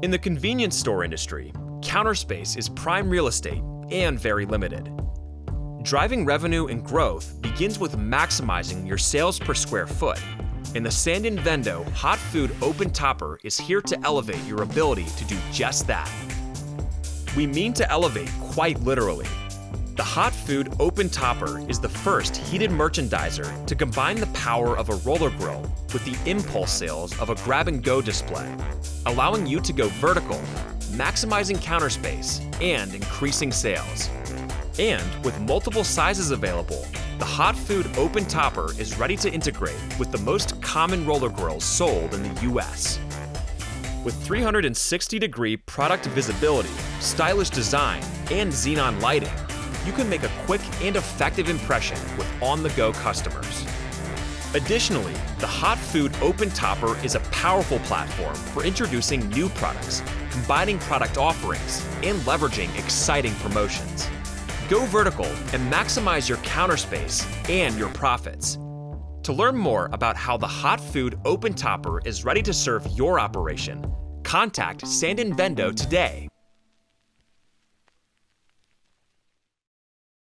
In the convenience store industry, counter space is prime real estate and very limited. Driving revenue and growth begins with maximizing your sales per square foot, and the SandenVendo HotFoodTopper is here to elevate your ability to do just that. We mean to elevate quite literally. The HotFoodTopper is the first heated merchandiser to combine the power of a roller grill with the impulse sales of a grab-and-go display, allowing you to go vertical, maximizing counter space and increasing sales. And with multiple sizes available, the HotFoodTopper is ready to integrate with the most common roller grills sold in the US. With 360-degree product visibility, stylish design, and xenon lighting, you can make a quick and effective impression with on-the-go customers. Additionally, the HotFoodTopper is a powerful platform for introducing new products, combining product offerings, and leveraging exciting promotions. Go vertical and maximize your counter space and your profits. To learn more about how the HotFoodTopper is ready to serve your operation, contact SandenVendo today